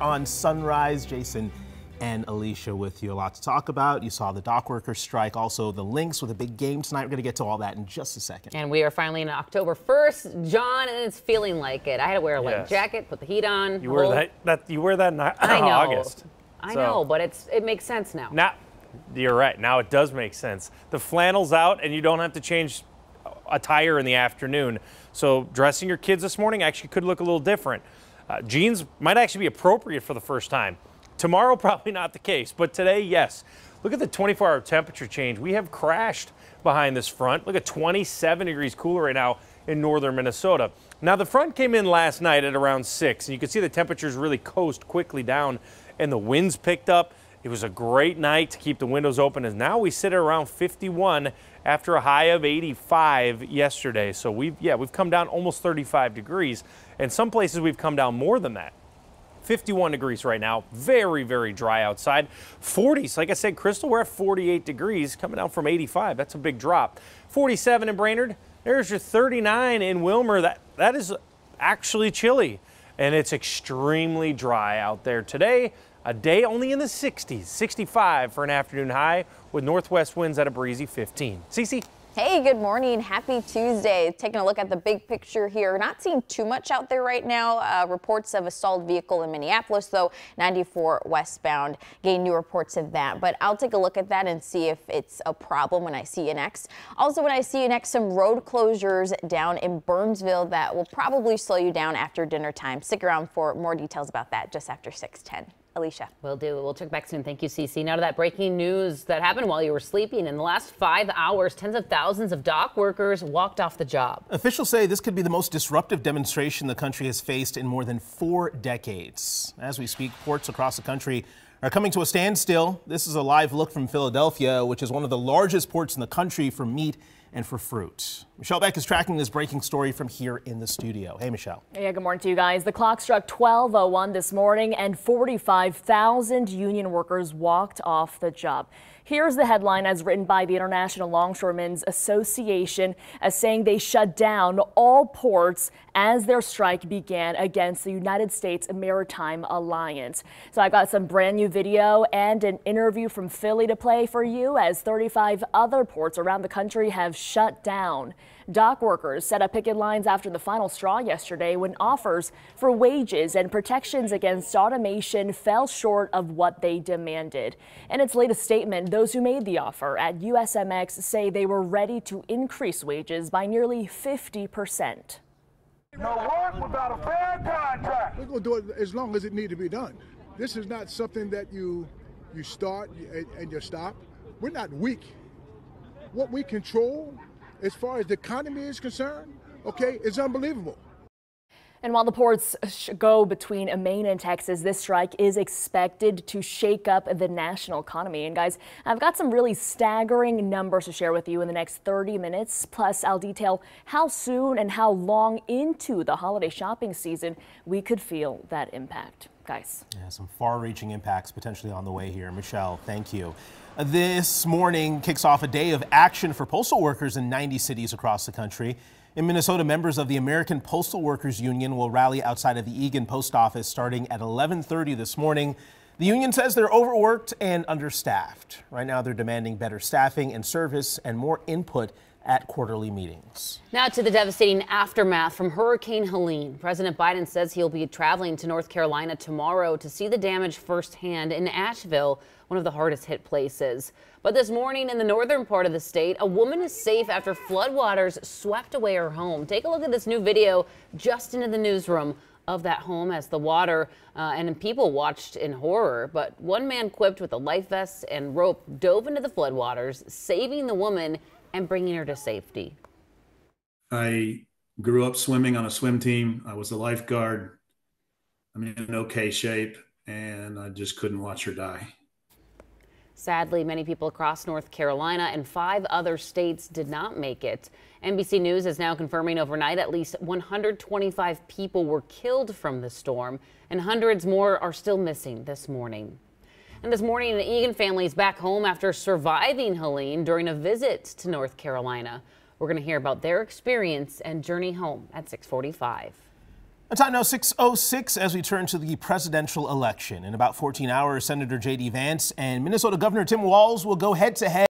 On Sunrise, Jason and Alicia with you. A lot to talk about. You saw the dock workers strike, also the Lynx with a big game tonight. We're going to get to all that in just a second. And we are finally in October 1st, John, and it's feeling like it. I had to wear a light jacket, put the heat on. You wear that in August. I know, but it makes sense now. Now, you're right. Now it does make sense. The flannel's out, and you don't have to change attire in the afternoon. So dressing your kids this morning actually could look a little different. Jeans might actually be appropriate for the first time. Tomorrow, probably not the case, but today, yes. Look at the 24-hour temperature change. We have crashed behind this front. Look at 27 degrees cooler right now in northern Minnesota. Now, the front came in last night at around 6, and you can see the temperatures really coast quickly down, and the winds picked up. It was a great night to keep the windows open, and now we sit at around 51 after a high of 85 yesterday. So we've come down almost 35 degrees, and some places we've come down more than that. 51 degrees right now, very, very dry outside. 40s, like I said, Crystal, we're at 48 degrees, coming down from 85. That's a big drop. 47 in Brainerd. There's your 39 in Wilmer. That is actually chilly, and it's extremely dry out there today. A day only in the 60s, 65 for an afternoon high with northwest winds at a breezy 15. Cece? Hey, good morning. Happy Tuesday. Taking a look at the big picture here. Not seeing too much out there right now. Reports of a stalled vehicle in Minneapolis, though, 94 westbound. Getting new reports of that. But I'll take a look at that and see if it's a problem when I see you next. Also, when I see you next, some road closures down in Burnsville that will probably slow you down after dinner time. Stick around for more details about that just after 6:10. Alicia. Will do. We'll check back soon. Thank you, Cece. Now to that breaking news that happened while you were sleeping. In the last 5 hours, tens of thousands of dock workers walked off the job. Officials say this could be the most disruptive demonstration the country has faced in more than 4 decades. As we speak, ports across the country are coming to a standstill. This is a live look from Philadelphia, which is one of the largest ports in the country for meat and for fruit. Michelle Beck is tracking this breaking story from here in the studio. Hey, Michelle. Yeah, good morning to you guys. The clock struck 12:01 this morning and 45,000 union workers walked off the job. Here's the headline as written by the International Longshoremen's Association as saying they shut down all ports as their strike began against the United States Maritime Alliance. So I got some brand new video and an interview from Philly to play for you as 35 other ports around the country have shut down. Dock workers set up picket lines after the final straw yesterday when offers for wages and protections against automation fell short of what they demanded. In its latest statement, those who made the offer at USMX say they were ready to increase wages by nearly 50%. No work without a fair contract. We're going to do it as long as it needs to be done. This is not something that you start and you stop. We're not weak. What we control as far as the economy is concerned, okay, it's unbelievable. And while the ports go between Maine and Texas, this strike is expected to shake up the national economy. And guys, I've got some really staggering numbers to share with you in the next 30 minutes. Plus, I'll detail how soon and how long into the holiday shopping season we could feel that impact. Guys. Yeah, some far-reaching impacts potentially on the way here. Michelle, thank you. This morning kicks off a day of action for postal workers in 90 cities across the country. In Minnesota, members of the American Postal Workers Union will rally outside of the Eagan Post Office starting at 11:30 this morning. The union says they're overworked and understaffed. Right now, they're demanding better staffing and service and more input at quarterly meetings. Now to the devastating aftermath from Hurricane Helene. President Biden says he'll be traveling to North Carolina tomorrow to see the damage firsthand in Asheville, one of the hardest hit places. But this morning in the northern part of the state, a woman is safe after floodwaters swept away her home. Take a look at this new video just into the newsroom of that home as the water and people watched in horror. But one man equipped with a life vest and rope dove into the floodwaters, saving the woman and bringing her to safety. I grew up swimming on a swim team. I was a lifeguard. I'm in okay shape, and I just couldn't watch her die. Sadly, many people across North Carolina and 5 other states did not make it. NBC News is now confirming overnight at least 125 people were killed from the storm, and hundreds more are still missing this morning. And this morning, an Eagan family is back home after surviving Helene during a visit to North Carolina. We're going to hear about their experience and journey home at 6:45. Time now 6:06 as we turn to the presidential election. In about 14 hours, Senator J.D. Vance and Minnesota Governor Tim Walz will go head to head.